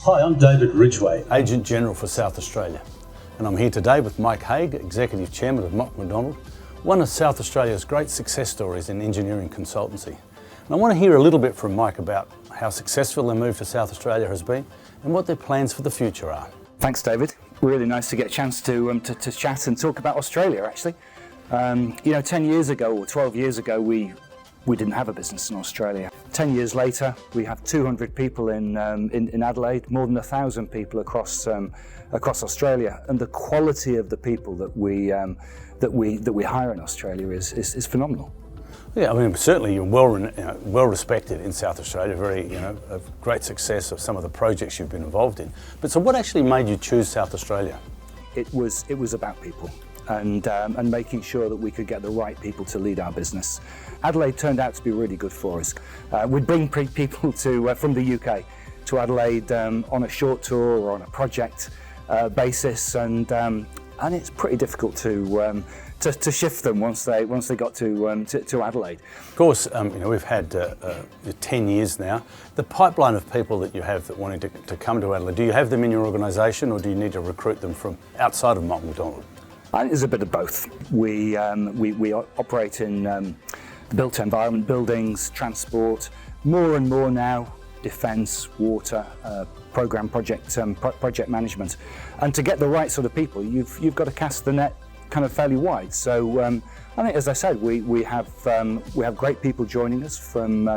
Hi, I'm David Ridgway, Agent General for South Australia, and I'm here today with Mike Haigh, Executive Chairman of MacDonald, one of South Australia's great success stories in engineering consultancy. And I want to hear a little bit from Mike about how successful their move to South Australia has been and what their plans for the future are. Thanks, David. Really nice to get a chance to chat and talk about Australia, actually. 10 years ago or 12 years ago, we didn't have a business in Australia. 10 years later, we have 200 people in Adelaide, more than 1,000 people across Australia, and the quality of the people that we hire in Australia is phenomenal. Yeah, I mean, certainly you're well respected in South Australia, a great success of some of the projects you've been involved in. But so what actually made you choose South Australia? It was about people and making sure that we could get the right people to lead our business. Adelaide turned out to be really good for us. We'd bring people from the UK to Adelaide on a short tour or on a project basis, and it's pretty difficult to shift them once they got to Adelaide. Of course, we've had 10 years now. The pipeline of people that you have that wanting to come to Adelaide, do you have them in your organisation, or do you need to recruit them from outside of MacDonald? I think there's a bit of both. We operate in the built environment, buildings, transport, more and more now, defence, water, programme project management. And to get the right sort of people, you've got to cast the net kind of fairly wide. So I think, as I said, we have great people joining us from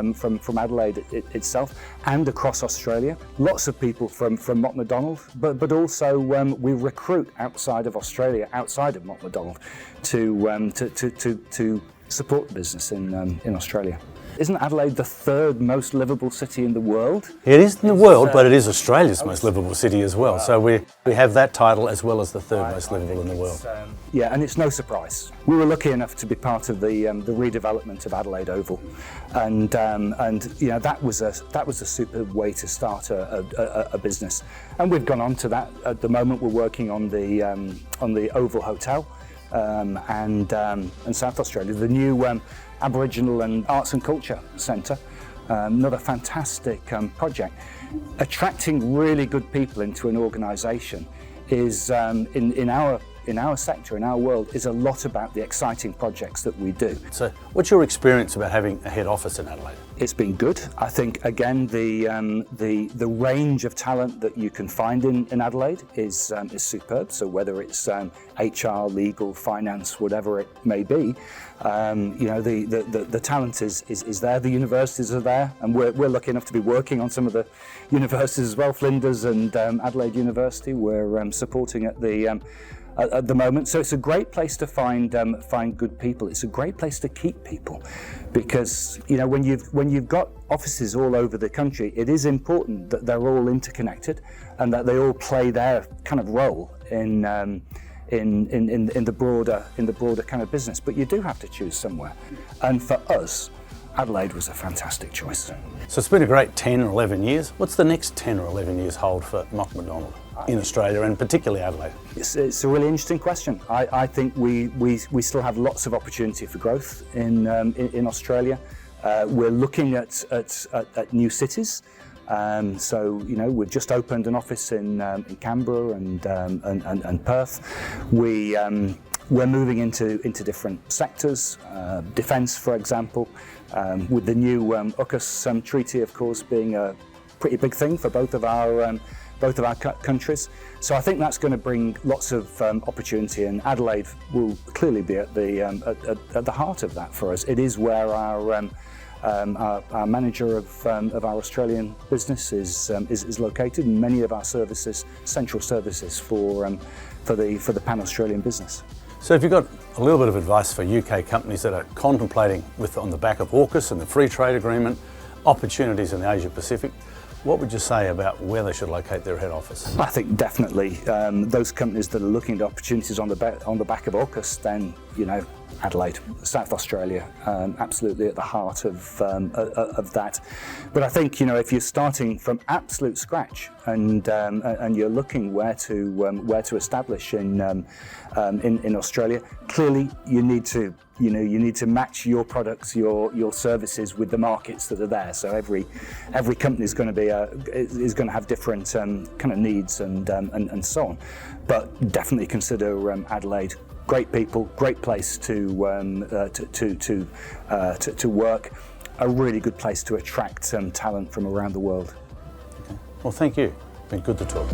Adelaide itself and across Australia. Lots of people from MacDonald, but also we recruit outside of Australia, outside of MacDonald, to support the business in Australia. Isn't Adelaide the third most livable city in the world? It is in the world, but it is Australia's most livable city as well. So we have that title as well as the third most livable in the world. Yeah, and it's no surprise. We were lucky enough to be part of the redevelopment of Adelaide Oval, and that was a superb way to start a business. And we've gone on to that. At the moment, we're working on the Oval Hotel. And South Australia, the new Aboriginal and Arts and Culture Centre, another fantastic project. Attracting really good people into an organisation is, in our sector, in our world, is a lot about the exciting projects that we do. So what's your experience about having a head office in Adelaide? It's been good. I think, again, the range of talent that you can find in Adelaide is superb. So whether it's HR, legal, finance, whatever it may be, the talent is there. The universities are there, and we're lucky enough to be working on some of the universities as well. Flinders and Adelaide University, we're supporting at the moment. So it's a great place to find good people. It's a great place to keep people, because when you've got offices all over the country, it is important that they're all interconnected and that they all play their kind of role in the broader kind of business. But you do have to choose somewhere, and for us, Adelaide was a fantastic choice. So it's been a great 10 or 11 years. What's the next 10 or 11 years hold for MacDonald in Australia, and particularly Adelaide? It's a really interesting question. I think we still have lots of opportunity for growth in Australia. We're looking at new cities. So we've just opened an office in Canberra and Perth. We're moving into different sectors, defence, for example, with the new AUKUS treaty, of course, being a pretty big thing for both of our countries. So I think that's going to bring lots of opportunity, and Adelaide will clearly be at the heart of that for us. It is where our manager of our Australian business is located, and many of our services, central services for the pan-Australian business. So if you've got a little bit of advice for UK companies that are contemplating, on the back of AUKUS and the free trade agreement, opportunities in the Asia Pacific, what would you say about where they should locate their head office? I think definitely those companies that are looking at opportunities on the back of AUKUS, then Adelaide, South Australia, absolutely at the heart of that. But I think, you know, if you're starting from absolute scratch and you're looking where to establish in Australia, clearly you need to match your products, your services with the markets that are there. So every company is going to have different kind of needs and so on. But definitely consider Adelaide. Great people, great place to work. A really good place to attract talent from around the world. Okay. Well, thank you. Been good to talk.